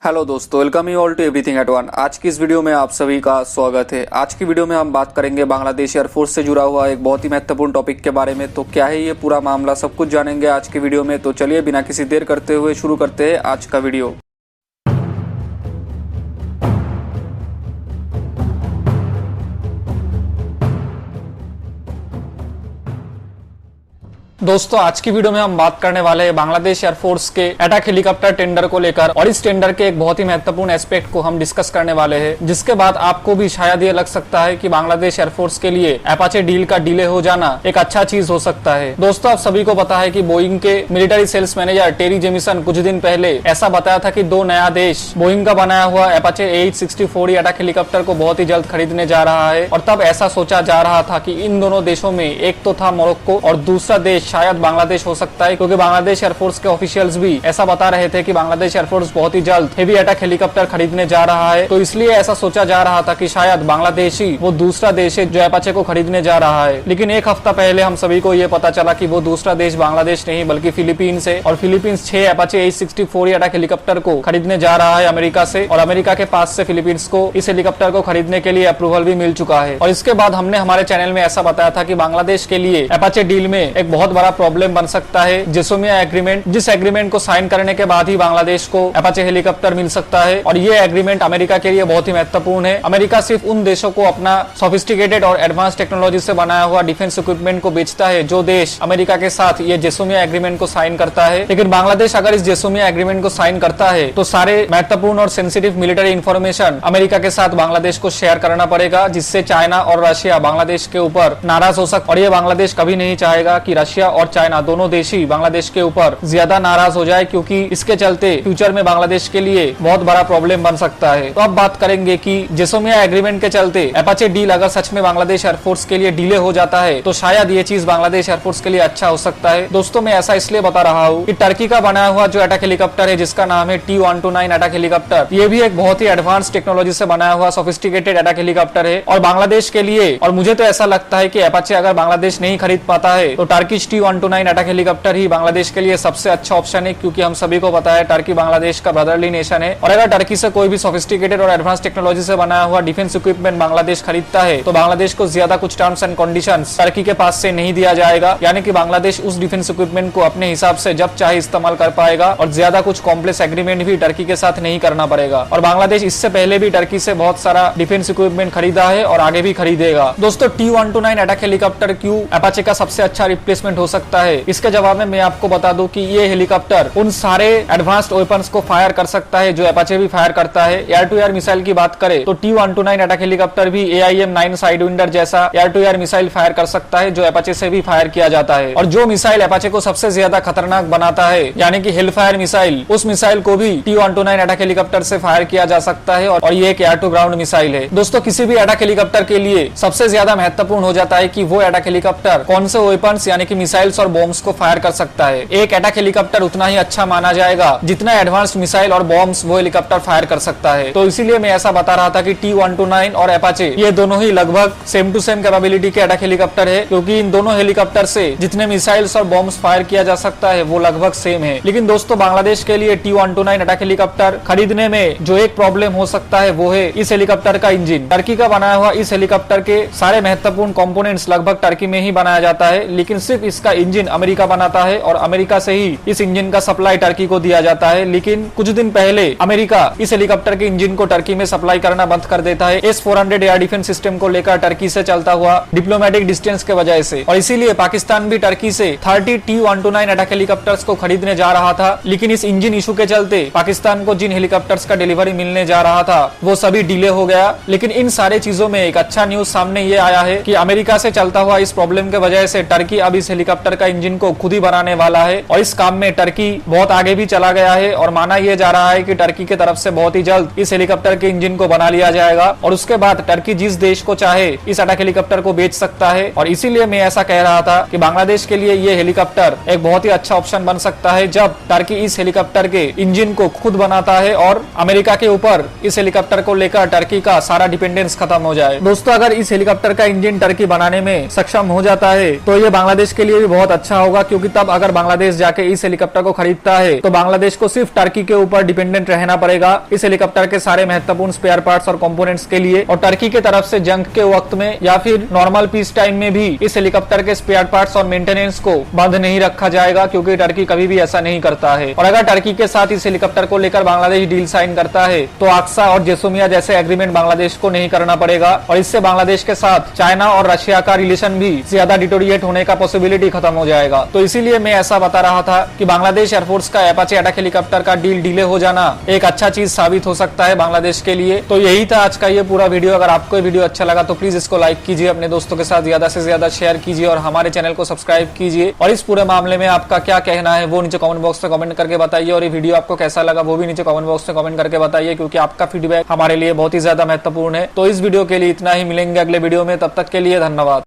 Hello दोस्तों, welcome you all to everything at one. आज की इस वीडियो में आप सभी का स्वागत है। आज की वीडियो में हम बात करेंगे बांग्लादेश एयरफोर्स से जुड़ा हुआ एक बहुत ही महत्वपूर्ण टॉपिक के बारे में। तो क्या है ये पूरा मामला, सब कुछ जानेंगे आज की वीडियो में। तो चलिए बिना किसी देर करते हुए शुरू करते हैं आज का वीडियो। दोस्तों, आज की वीडियो में हम बात करने वाले हैं बांग्लादेश एयरफोर्स के अटैक हेलीकॉप्टर टेंडर को लेकर, और इस टेंडर के एक बहुत ही महत्वपूर्ण एस्पेक्ट को हम डिस्कस करने वाले हैं, जिसके बाद आपको भी शायद ये लग सकता है कि बांग्लादेश एयरफोर्स के लिए अपाचे डील का डिले हो जाना एक अच्छा चीज हो सकता है। दोस्तों, आप सभी को पता है कि बोइंग के मिलिट्री सेल्स मैनेजर टेरी जेमिसन कुछ दिन पहले ऐसा बताया था कि दो नया देश बोइंग का बनाया हुआ अपाचे AH-64 अटैक हेलीकॉप्टर को बहुत ही जल्द खरीदने जा रहा है। और तब ऐसा सोचा जा रहा था कि इन दोनों देशों में एक तो था मोरक्को और दूसरा देश शायद बांग्लादेश हो सकता है, क्योंकि बांग्लादेश एयरफोर्स के ऑफिशियल्स भी ऐसा बता रहे थे कि बांग्लादेश एयरफोर्स बहुत ही जल्द हेवी अटैक हेलीकॉप्टर खरीदने जा रहा है। तो इसलिए ऐसा सोचा जा रहा था कि शायद बांग्लादेश ही वो दूसरा देश है जो अपाचे को खरीदने जा रहा है। लेकिन एक हफ्ता पहले हम सभी को ये पता चला कि वो दूसरा देश बांग्लादेश नहीं बल्कि फिलीपींस है, और Philippines 6 Apache AH-64 attack helicopter को खरीदने जा रहा है अमेरिका से, और अमेरिका के पास से फिलीपींस को इस हेलीकॉप्टर को खरीदने के लिए अप्रूवल भी मिल चुका है। और इसके बाद हमने हमारे चैनल में ऐसा बताया था कि बांग्लादेश के लिए अपाचे डील में एक बहुत बड़ा प्रॉब्लम बन सकता है जेसोमिया एग्रीमेंट, जिस एग्रीमेंट को साइन करने के बाद ही बांग्लादेश को अपाचे हेलीकॉप्टर मिल सकता है। और ये एग्रीमेंट अमेरिका के लिए बहुत ही महत्वपूर्ण है। अमेरिका सिर्फ उन देशों को अपना सोफिस्टिकेटेड और एडवांस टेक्नोलॉजी से बनाया हुआ डिफेंस इक्विपमेंट को बेचता है जो देश अमेरिका के साथ ये जेसोमिया एग्रीमेंट को साइन करता है। लेकिन बांग्लादेश अगर इस जेसोमिया एग्रीमेंट को साइन करता है तो सारे महत्वपूर्ण और सेंसिटिव मिलिट्री इंफॉर्मेशन अमेरिका के साथ बांग्लादेश को शेयर करना पड़ेगा, जिससे चाइना और रशिया बांग्लादेश के ऊपर नाराज हो सकते। और ये बांग्लादेश कभी नहीं चाहेगा कि रशिया और चाइना दोनों देश ही बांग्लादेश के ऊपर ज्यादा नाराज हो जाए, क्योंकि इसके चलते फ्यूचर में बांग्लादेश के लिए बहुत बड़ा प्रॉब्लम बन सकता है। तो अब बात करेंगे कि जेसोमिया एग्रीमेंट के चलते अपाचे डील अगर सच में बांग्लादेश एयरफोर्स के लिए डिले हो जाता है तो शायद ये चीज बांग्लादेश एयरफोर्स के लिए अच्छा हो सकता है। दोस्तों, मैं ऐसा इसलिए बता रहा हूँ कि टर्की का बनाया हुआ जो अटैक हेलीकॉप्टर है जिसका नाम है T-129 अटैक हेलीकॉप्टर, ये भी एक बहुत ही एडवांस टेक्नोलॉजी से बनाया हुआ सोफिस्टिकेटेड अटैक हेलीकॉप्टर है। और बांग्लादेश के लिए, और मुझे तो ऐसा लगता है कि अपाचे अगर बांग्लादेश नहीं खरीद पाता है तो टर्किश T-129 अटैक हेलीकॉप्टर ही बांग्लादेश के लिए सबसे अच्छा ऑप्शन है, क्योंकि हम सभी को पता है टर्की बांग्लादेश का ब्रदरली नेशन है। और अगर टर्की से कोई भी सोफिस्टिकेटेड और एडवांस टेक्नोलॉजी से बनाया हुआ डिफेंस इक्विपमेंट बांग्लादेश खरीदता है तो बांग्लादेश को ज्यादा कुछ टर्म्स एंड कंडीशंस टर्की के पास से नहीं दिया जाएगा, यानी कि बांग्लादेश उस डिफेंस इक्विपमेंट को अपने हिसाब से जब चाहे इस्तेमाल कर पाएगा, और ज्यादा कुछ कॉम्प्लेक्स एग्रीमेंट भी टर्की के साथ नहीं करना पड़ेगा। और बांग्लादेश इससे पहले भी टर्की से बहुत सारा डिफेंस इक्विपमेंट खरीदा है और आगे भी खरीदेगा। दोस्तों, T-129 अटैक हेलीकॉप्टर क्यों अपाचे का सबसे अच्छा रिप्लेसमेंट हो सकता है, इसके जवाब में मैं आपको बता दूं कि ये हेलीकॉप्टर उन सारे एडवांस्ड वेपन्स को फायर कर सकता है जो अपाचे भी फायर करता है। एयर टू एयर मिसाइल की बात करें तो T-129 अटैक हेलीकॉप्टर भी AIM-9 साइडविंडर जैसा air to air missile fire कर सकता है जो अपाचे से भी फायर किया जाता है। और जो मिसाइल अपाचे को सबसे ज्यादा खतरनाक बनाता है, यानी कि हिलफायर मिसाइल, उस मिसाइल को भी T-129 अटैक हेलीकॉप्टर से फायर किया जा सकता है। और ये एक एयर टू ग्राउंड मिसाइल है। दोस्तों, किसी भी अटैक हेलीकॉप्टर के लिए सबसे ज्यादा महत्वपूर्ण हो जाता है कि वो अटैक हेलीकॉप्टर कौन से वेपन्स यानी कि मिसाइल्स और बॉम्ब्स को फायर कर सकता है। एक अटैक हेलीकॉप्टर उतना ही अच्छा माना जाएगा जितना एडवांस्ड मिसाइल और बॉम्ब्स वो हेलीकॉप्टर फायर कर सकता है। तो इसीलिए मैं ऐसा बता रहा था कि T-129 और अपाचे ये दोनों ही लगभग सेम टू सेम कैपेबिलिटी के अटैक हेलीकॉप्टर है, क्योंकि इन दोनों हेलीकॉप्टर से जितने मिसाइल्स और बॉम्ब्स फायर किया जा सकता है वो लगभग सेम है। लेकिन दोस्तों, बांग्लादेश के लिए T-129 अटैक हेलीकॉप्टर खरीदने में जो एक प्रॉब्लम हो सकता है वो है इस हेलीकॉप्टर का इंजन। टर्की का बनाया हुआ इस हेलीकॉप्टर के सारे महत्वपूर्ण कंपोनेंट्स लगभग टर्की में ही बनाया जाता है, लेकिन सिर्फ इसका इंजन अमेरिका बनाता है और अमेरिका से ही इस इंजन का सप्लाई टर्की को दिया जाता है। लेकिन कुछ दिन पहले अमेरिका इस हेलीकॉप्टर के इंजन को टर्की में सप्लाई करना बंद कर देता है S-400 एयर डिफेंस सिस्टम को लेकर टर्की से चलता हुआ डिप्लोमेटिक डिस्टेंस के वजह से। और इसीलिए पाकिस्तान भी टर्की से 30 T-129 अटैक हेलीकॉप्टर्स को खरीदने जा रहा था, लेकिन इस इंजन इशू के चलते पाकिस्तान को जिन हेलीकॉप्टर्स का डिलीवरी मिलने जा रहा था वो सभी डिले हो गया। लेकिन इन सारे चीजों में एक अच्छा न्यूज सामने ये आया है कि अमेरिका से चलता हुआ इस प्रॉब्लम के वजह से टर्की अब इस हेलीकॉप्टर का इंजन को खुद ही बनाने वाला है। और इस काम में टर्की बहुत आगे भी चला गया है और माना यह जा रहा है कि टर्की की तरफ से बहुत ही जल्द इस हेलीकॉप्टर के इंजन को बना लिया जाएगा, और उसके बाद टर्की जिस देश को चाहे इस अटैक हेलीकॉप्टर को बेच सकता है। और इसीलिए मैं ऐसा कह रहा था कि बांग्लादेश के लिए ये हेलीकॉप्टर एक बहुत ही अच्छा ऑप्शन बन सकता है जब टर्की इस हेलीकॉप्टर के इंजन को खुद बनाता है और अमेरिका के ऊपर इस हेलीकॉप्टर को लेकर टर्की का सारा डिपेंडेंस खत्म हो जाए। दोस्तों, अगर इस हेलीकॉप्टर का इंजन टर्की बनाने में सक्षम हो जाता है तो ये बांग्लादेश के लिए भी बहुत अच्छा होगा, क्योंकि तब अगर बांग्लादेश जाके इस हेलीकॉप्टर को खरीदता है तो बांग्लादेश को सिर्फ टर्की के ऊपर डिपेंडेंट रहना पड़ेगा इस हेलीकॉप्टर के सारे महत्वपूर्ण स्पेयर पार्ट्स और कंपोनेंट्स के लिए। और टर्की के तरफ से जंग के वक्त में या फिर नॉर्मल पीस टाइम में भी इस हेलीकॉप्टर के स्पेयर पार्ट्स और मेंटेनेंस को बंद नहीं रखा जाएगा, क्योंकि टर्की कभी भी ऐसा नहीं करता है। और अगर टर्की के साथ इस हेलीकॉप्टर को लेकर बांग्लादेश डील साइन करता है तो आक्सा और जेसोमिया जैसे एग्रीमेंट बांग्लादेश को नहीं करना पड़ेगा, और इससे बांग्लादेश के साथ चाइना और रशिया का रिलेशन भी ज्यादा डिटोरिएट होने का पॉसिबिलिटी खत्म हो जाएगा। तो इसीलिए मैं ऐसा बता रहा था कि बांग्लादेश एयरफोर्स का अपाचे अटैक हेलीकॉप्टर का डील डिले हो जाना एक अच्छा चीज साबित हो सकता है बांग्लादेश के लिए। तो यही था आज का ये पूरा वीडियो। अगर आपको ये वीडियो अच्छा लगा तो प्लीज इसको लाइक कीजिए, अपने दोस्तों के साथ ज्यादा से ज्यादा शेयर कीजिए और हमारे चैनल को सब्सक्राइब कीजिए। और इस पूरे मामले में आपका क्या कहना है वो नीचे कमेंट बॉक्स में कमेंट करके बताइए, और ये वीडियो आपको कैसा लगा वो भी नीचे कमेंट बॉक्स में कमेंट करके बताइए, क्योंकि आपका फीडबैक हमारे लिए बहुत ही ज्यादा महत्वपूर्ण है। तो इस वीडियो के लिए इतना ही, मिलेंगे अगले वीडियो में, तब तक के लिए धन्यवाद।